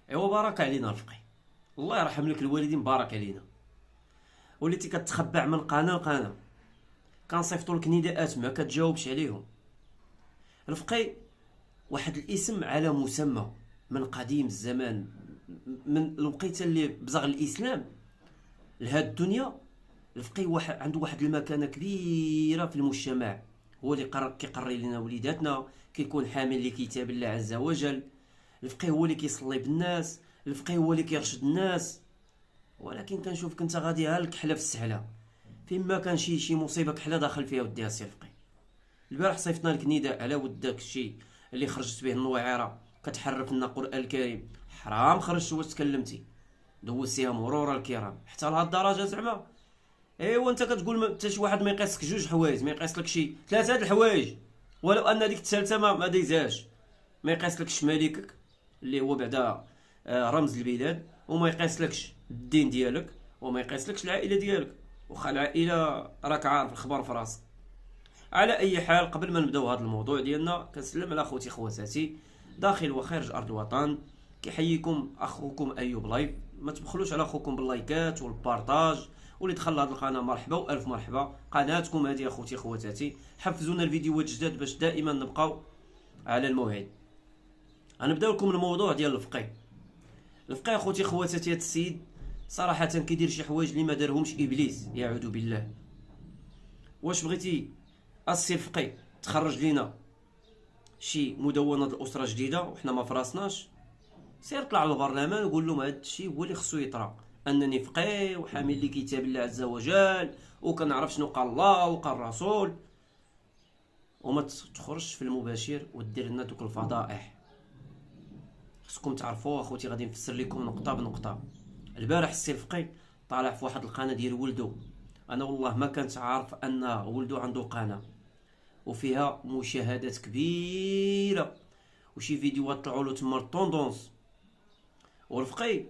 ايوا بارك علينا الفقيه. الله يرحم لك الوالدين، بارك علينا. وليتي كتخبع من قناه لقناه، كنصيفطوا لك نداءات ما كتجاوبش عليهم. الفقيه واحد الاسم على مسمى من قديم الزمان، من الوقيته اللي بزغ الاسلام لهاد الدنيا. الفقيه عنده واحد المكانه كبيره في المجتمع. هو اللي كيقري لنا وليداتنا، كيكون حامل لكتاب الله عز وجل. الفقيه هو اللي كيصلي بالناس، الفقيه هو اللي كيرشد الناس. ولكن كنشوفك انت غادي ها الكحله في السحله، فيما كان شي مصيبه كحله داخل فيها ودي السي الفقيه. البارح صيفطنا لك نداء على ود داك الشيء اللي خرجت به النويعره، كتحرف لنا القران الكريم. حرام خرجت واش تكلمتي، دوزتيها مرورا الكرام حتى لهاد الدرجه زعما. ايوا انت كتقول حتى شي واحد ما يقيسك جوج حوايج، ما يقيس لك شي ثلاثه د الحوايج، ولو ان ديك الثالثه ما دايزاش. ما يقيس لكش ملكك اللي هو بعدا رمز البلاد، وما يقيس لكش الدين ديالك، وما يقيس لكش العائله ديالك، واخا العائله راك عارف الخبر في راسك. على اي حال، قبل ما نبداو هذا الموضوع ديالنا، كنسلم على خوتي خواتاتي داخل وخارج ارض الوطن. كيحييكم اخوكم ايوب لايف. ما تبخلوش على اخوكم باللايكات والبارطاج، واللي دخل لهاد القناه مرحبا والف مرحبا. قناتكم هذه اخوتي خواتاتي، حفزونا الفيديوهات جداد باش دائما نبقاو على الموعد. غنبداو لكم الموضوع ديال الفقيه. الفقيه اخوتي خواتاتي، هاد السيد صراحه كيدير شي حوايج اللي ما دارهمش ابليس، يعوذ بالله. واش بغيتي السي الفقيه تخرج لينا شي مدونه الاسره جديده وحنا ما فراسناش، سير طلع للبرلمان وقول لهم هذا الشيء هو اللي خصو يطرا، انني فقيه وحامل لكتاب الله عز وجل وكنعرف شنو قال الله وقال الرسول. وما تخرجش في المباشر ودير لنا دوك الفضائح. خصكم تعرفوا اخوتي، غادي نفسر لكم نقطه بنقطه. البارح السي الفقيه طالع في واحد القناه ديال ولدو. انا والله ما كنت عارف ان ولدو عنده قناه وفيها مشاهدات كبيره، وشي فيديوهات طلعوا له تما الطوندونس. والفقيه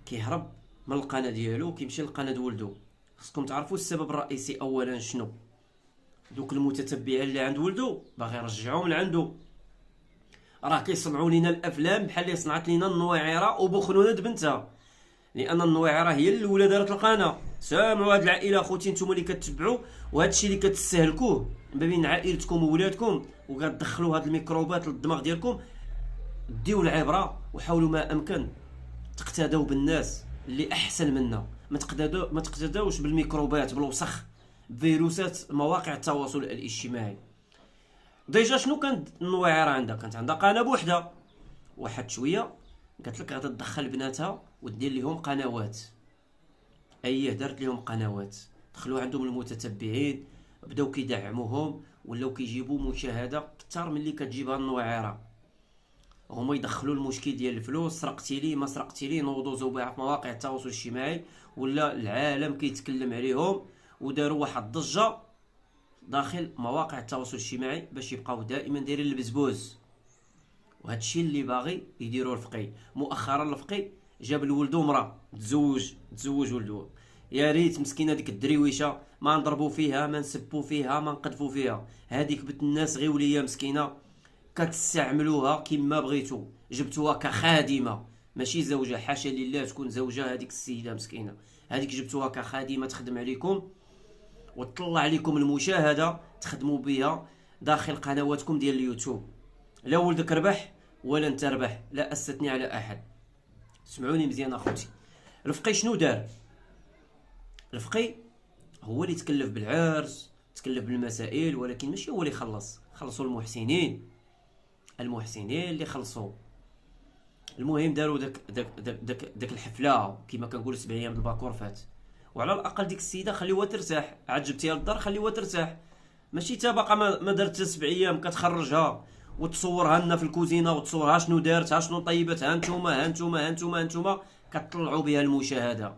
كيهرب من القناه ديالو وكيمشي للقناه د ولدو. خصكم تعرفوا السبب الرئيسي اولا شنو. دوك المتتبعين اللي عند ولدو باغي يرجعوهم لعندو. راه كيصنعوا لينا الافلام بحال اللي صنعت لينا النويعره وبخنونه بنتها، لان النويعره هي الاولى دارت القناه. سامعوا هاد العائله اخوتي، نتوما اللي كتبعوا وهذا الشيء اللي كتستهلكوه ما بين عائلتكم وولادكم وكتدخلوا هاد الميكروبات للدماغ ديالكم، ديو العبره وحاولوا ما امكن تقتدوا بالناس اللي احسن منا. ما تقتداوش بالميكروبات، بالوسخ، بفيروسات مواقع التواصل الاجتماعي. ديجا شنو كانت النويعره عندها؟ كانت عندها قناه بوحدها. واحد شويه قالت لك غادي تدخل بناتها ودير لهم قنوات. اييه، دارت لهم قنوات، دخلوا عندهم المتتبعين، بداو كيدعموهم، ولاو كيجيبوا مشاهده اكثر من اللي كتجيبها النويعره. هما يدخلوا المشكل ديال الفلوس، سرقتي لي ما سرقتي لي، نوضوا زوبعه في مواقع التواصل الاجتماعي، ولا العالم كيتكلم عليهم، وداروا واحد الضجه داخل مواقع التواصل الاجتماعي باش يبقاو دائما دايرين البزبوز. وهذا الشيء اللي باغي يديروه الفقيه. مؤخرا الفقيه جاب لولدو مراه، تزوج ولدو. يا ريت مسكينه ديك الدريويشه ما نضربوا فيها، ما نسبوا فيها، ما نقذفوا فيها. هذيك بنت الناس غير وليه مسكينه كتستعملوها كما بغيتو، جبتوها كخادمه ماشي زوجه. حاشا لله تكون زوجه هذيك السيده مسكينه، هذيك جبتوها كخادمه تخدم عليكم وتطلع عليكم المشاهده تخدموا بها داخل قنواتكم ديال اليوتيوب. لا ولدك ربح ولا انت ربح، لا استثني على احد. سمعوني مزيان اخوتي. الفقيه شنو دار؟ الفقيه هو اللي تكلف بالعرس، تكلف بالمسائل، ولكن ماشي هو اللي خلصوا المحسنين اللي خلصوا. المهم داروا داك الحفله كما كنقولوا 7 ايام الباكور فات. وعلى الاقل ديك السيده خليوها ترتاح، عاد جبتيها للدار خليوها ترتاح. ماشي تا باقا ما درت 7 ايام كتخرجها وتصورها لنا في الكوزينه وتصورها شنو دارت، ها شنو طيبت، ها انتوما كتطلعوا بها المشاهده.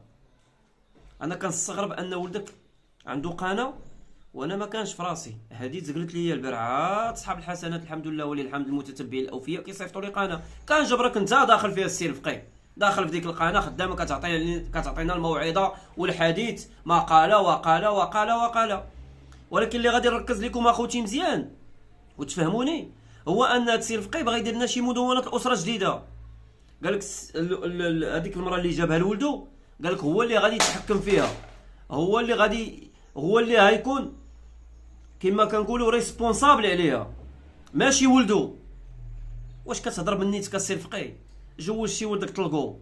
انا كنستغرب ان ولدك عنده قناه وانا ما كانش في راسي. هذه تقلت لي البارحه اصحاب الحسنات الحمد لله ولله الحمد، المتتبعين الاوفياء كيصيفطوا لي قناه. كان جبرك انت داخل فيها السي الفقيه، داخل في ديك القناه خدامه كتعطينا الموعظه والحديث ما قال وقال وقال وقال. ولكن اللي غادي نركز لكم اخوتي مزيان وتفهموني، هو ان السي الفقيه بغا يدير لنا شي مدونه الاسره جديده. قال لك هذيك المراه اللي جابها لولدو، قال لك هو اللي غادي يتحكم فيها، هو اللي غيكون كما كنقولوا ريسبونسابل عليها، ماشي ولدو. واش كتهضر من نيتك السي الفقيه؟ جوج شي ولدك طلقو،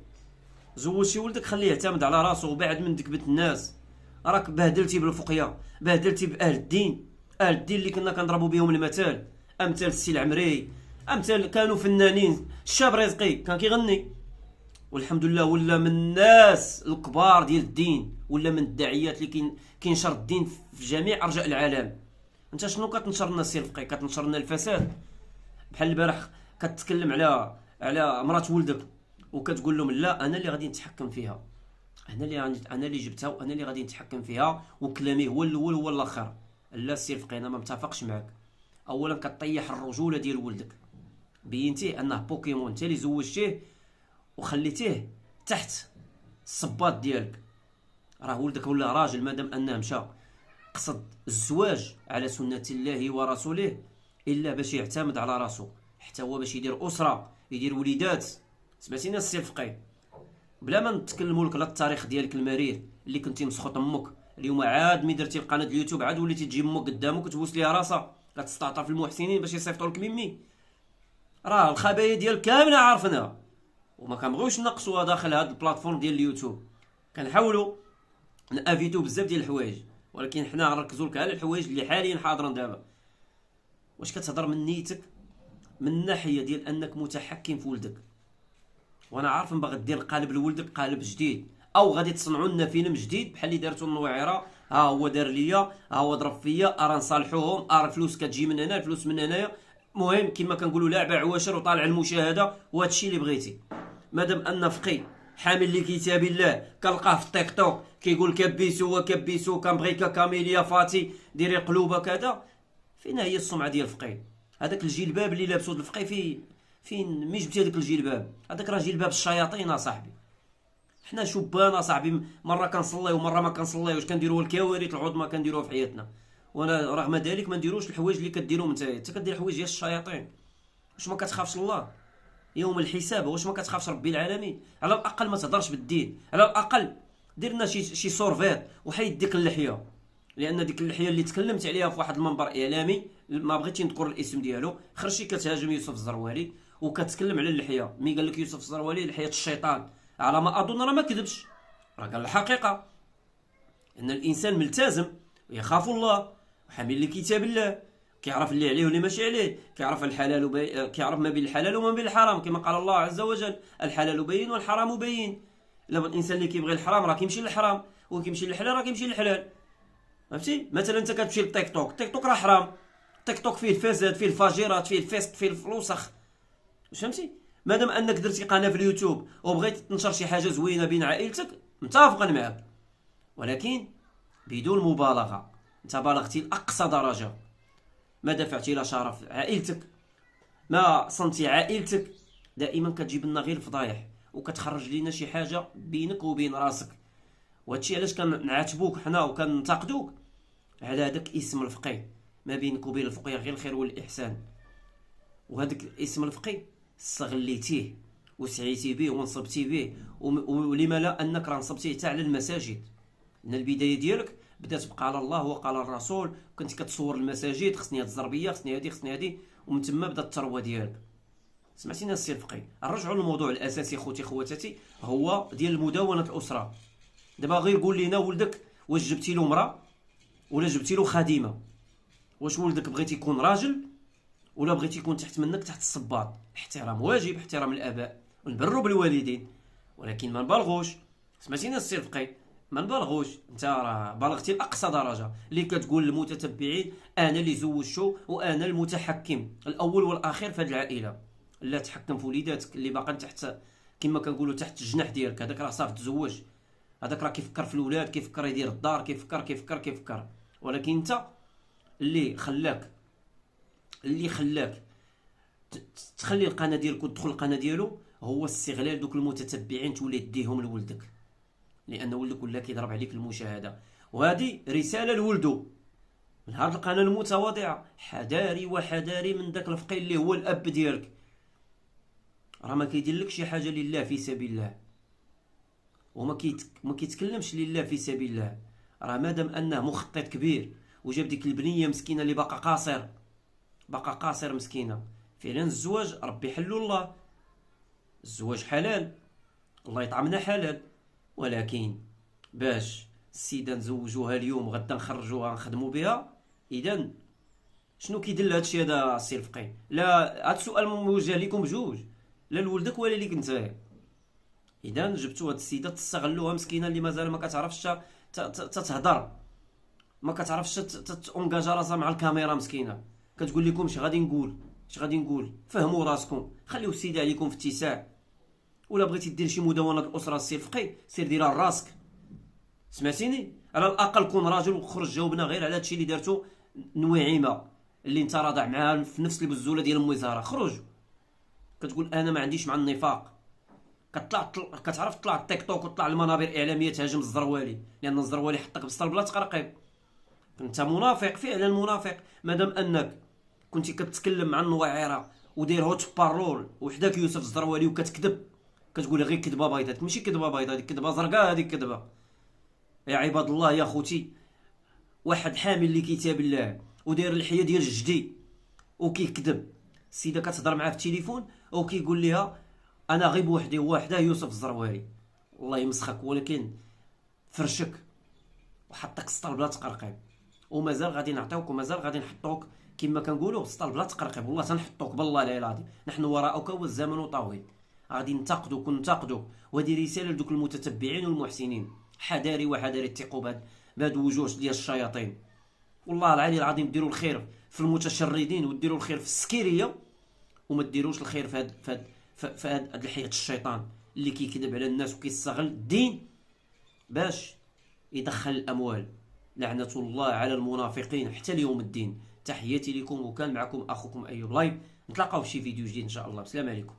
زوج شي ولدك خليه يعتمد على راسو وبعد من ديك بنت الناس. راك بهدلتي بالفقيه، بهدلتي باهل الدين، اهل الدين اللي كنا كنضربوا بهم المثال، امثال السي العمري، امثال كانوا فنانين. الشاب رزقي كان كيغني والحمد لله ولا من الناس الكبار ديال الدين، ولا من الداعيات اللي كينشر الدين في جميع ارجاء العالم. انت شنو كتنشر لنا السي الفقيه؟ كتنشر لنا الفساد. بحال البارح كتكلم على مرات ولدك وكتقول لهم لا انا اللي غادي نتحكم فيها، انا اللي جبتها وانا اللي غادي نتحكم فيها، وكلامي هو الاول هو الاخر. لا السي الفقيه انا ما متفقش معك. اولا كطيح الرجوله ديال ولدك، بينتيه انه بوكيمون انت اللي زوجتيه وخليتيه تحت الصباط ديالك. راه ولدك ولا راجل مادام انه مشى قصد الزواج على سنة الله ورسوله الا باش يعتمد على راسو، حتى هو باش يدير اسره، يدير وليدات. سمعتينا السي الفقيه؟ بلا ما نتكلموا لك لا التاريخ ديالك المرير اللي كنتي مسخط امك، اليوم عاد مي درتي القناه اليوتيوب عاد وليتي تجي امك قدامك وتبوس ليها راسها، كتستعطر في المحسنين باش يصيفطوا لك ميمي. راه الخبايا ديالك كامله عارفينها، وما كنبغيوش نقصوها داخل هاد البلاتفورم ديال اليوتيوب. كنحاولوا نافيتو بزاف ديال الحوايج، ولكن حنا نركزوا لك على الحوايج اللي حاليا حاضرين دابا. واش كتهضر من نيتك من الناحيه ديال انك متحكم في ولدك، وانا عارف باغي دير قالب لولدك قالب جديد، او غادي تصنعوا لنا فيلم جديد بحال اللي دارتو النويعره، ها هو دار ليا، ها هو ضرب فيا، راه نصالحوهم، الفلوس كتجي من هنا الفلوس من هنايا. المهم كما كنقولوا لعبه عواشر وطالع المشاهده، وهذا الشيء اللي بغيتي. مادام ان فقي حامل لكتاب الله كنلقاه في التيك توك كيقول كبيسو وكبيسو كنبغيك كاميليا فاتي ديري قلوبه كذا، فين هي السمعه ديال الفقيه؟ هذاك الجلباب اللي لابسو الفقيه فين مي جبتي هذاك الجلباب؟ هذاك راه جلباب الشياطين اصاحبي. حنا شبان اصاحبي، مره كنصلي ومره ما كنصليوش، كنديروا الكوارث العظمى كنديروها في حياتنا، وانا رغم ذلك ما نديروش الحوايج اللي كديرهم نتايا. انت كدير حوايج ديال الشياطين. واش ما كتخافش الله يوم الحساب؟ واش ما كتخافش ربي العالمين؟ على الاقل ما تهضرش بالدين، على الاقل دير لنا شي سورفيت وحيد ديك اللحيه، لان ديك اللحيه اللي تكلمت عليها في واحد المنبر اعلامي ما بغيتش نذكر الاسم ديالو، خرجتي كتهاجم يوسف الزروالي وكتكلم على اللحيه. مي قال لك يوسف الزروالي لحيه الشيطان، على ما اظن راه ما كذبش، راه قال الحقيقه ان الانسان ملتزم ويخاف الله وحامل لكتاب الله، كيعرف اللي عليه واللي ماشي عليه، كيعرف الحلال كيعرف ما بين الحلال وما بين الحرام، كما قال الله عز وجل الحلال بين والحرام بين. لما الانسان اللي كيبغي الحرام راه كيمشي للحرام، وكيمشي للحلال راه كيمشي للحلال. فهمتي؟ مثلا انت كتمشي للتيك توك، التيك توك راه حرام، التيك توك فيه الفساد، فيه الفاجرات، فيه الفسق، فيه الفلوسخ. واش فهمتي؟ مادام انك درتي قناه في اليوتيوب وبغيتي تنشر شي حاجه زوينه بين عائلتك، متفقا معك، ولكن بدون مبالغه. انت بالغتي لاقصى درجه، ما دفعتي لا شرف عائلتك، ما صنتي عائلتك، دائما كتجيب لنا غير الفضايح وكتخرج لينا شي حاجه بينك وبين راسك. وهادشي علاش كنعاتبوك حنا وكننتقدوك على هذاك اسم الفقيه. ما بينك وبين الفقيه غير الخير والاحسان، وهذاك الاسم الفقيه استغليتيه وسعيتي به ونصبتي به، ولما لا انك راه نصبتيه حتى على المساجد. من البدايه ديالك بدات بقال الله وقال الرسول، كنت كتصور المساجد خصني هاد الزربيه خصني هادي ومن تما بدا الثروه ديالك. سمعتينا السي الفقيه؟ نرجعوا للموضوع الاساسي خوتي خواتاتي، هو ديال مداونه الاسره. دابا غير قول لينا ولدك واش جبتي له مراه ولا جبتي له خادمه؟ واش ولدك بغيتي يكون راجل ولا بغيتي يكون تحت منك تحت الصباط؟ احترام واجب، احترام الاباء ونبروا بالوالدين، ولكن ما نبالغوش. سمعتينا السي الفقيه؟ ما نبالغوش. انت راه بالغتي لاقصى درجه اللي كتقول للمتتبعين انا اللي زوجتو وانا المتحكم الاول والاخير في هذه العائله. لا تحكم في وليداتك اللي باقا تحت كما كنقولوا تحت الجناح ديالك، هذاك راه صافي تزوج، هذاك راه كيفكر في الاولاد، كيفكر يدير الدار، كيفكر. ولكن انت اللي خلاك تخلي القناه ديالك وتدخل القناه ديالو هو استغلال دوك المتتبعين تولي تديهم لولدك، لان ولدك ولا كيضرب عليك المشاهده. وهذه رساله لولدو من هذه القناه المتواضعه، حذاري وحذاري من داك الفقيه اللي هو الاب ديالك. راه ما كيدير لك شي حاجه لله في سبيل الله، ما كيتكلمش لله في سبيل الله. راه مادام انه مخطط كبير وجاب ديك البنيه مسكينه اللي باقا قاصر مسكينه، فعلا الزواج ربي حلو الله، الزواج حلال، الله يطعمنا حلال، ولكن باش السيده نزوجوها اليوم غدا نخرجوها نخدموا بها، اذا شنو كيدل هادشي هذا السي الفقيه؟ لا، هاد السؤال موجه لكم بجوج، لا لولدك ولا ليك نتايا. اذا جبتوا هاد السيده تستغلوها مسكينه اللي مازال ما كتعرفش تتهضر، ما كتعرفش تونجاجا راسها مع الكاميرا مسكينه، كتقول لكم اش غادي نقول، فهموا راسكم، خليو السيده عليكم في اتساع. ولا بغيتي دير شي مدونه الاسره السي الفقيه سير ديرها لراسك، سمعتيني؟ على الاقل كون راجل وخرج جاوبنا غير على هادشي اللي دارتو نويعيمه اللي انت راضع معاها في نفس البزوله ديال ام زهره. خرج كتقول انا ما عنديش مع النفاق، كتعرف تطلع التيك توك وتطلع المنابر الاعلاميه تهاجم الزروالي، لان الزروالي حطك بسطل بلا تقرقيب. انت منافق، فعلا منافق، مادام انك كنتي كتكلم مع النواعره ودير هوت بارول وحداك يوسف الزروالي وكتكذب، كتقول غير كذبه بيضاء، ماشي كذبه بيضاء، هذيك كذبه زرقاء، هذيك كذبه. يا عباد الله يا خوتي، واحد حامل لكتاب الله وداير الحياه ديال جدي وكيكذب، السيده كتهضر معاه في التليفون وكيقول لها انا غير بوحدي، هو وحده يوسف الزروالي. الله يمسخك، ولكن فرشك وحطك سطل بلا تقرقيب، ومازال غادي نعطيوك ومازال غادي نحطوك كما كنقولوا سطل بلا تقرقيب، والله تنحطوك بالله العلي العظيم، نحن وراءك والزمن طويل، غادي ننتقدوك. وهذه رساله لدوك المتتبعين والمحسنين، حذاري وحذاري، اتقوا بهاد الوجوه ديال الشياطين، والله العلي العظيم ديروا الخير في المتشردين وديروا الخير في السكيريه، وما ديروش الخير في هاد الحياه الشيطان اللي كيكذب على الناس وكيستغل الدين باش يدخل الاموال. لعنه الله على المنافقين حتى ليوم الدين. تحياتي لكم، وكان معكم اخوكم ايوب لايف، نتلاقاو في شي فيديو جديد ان شاء الله. السلام عليكم.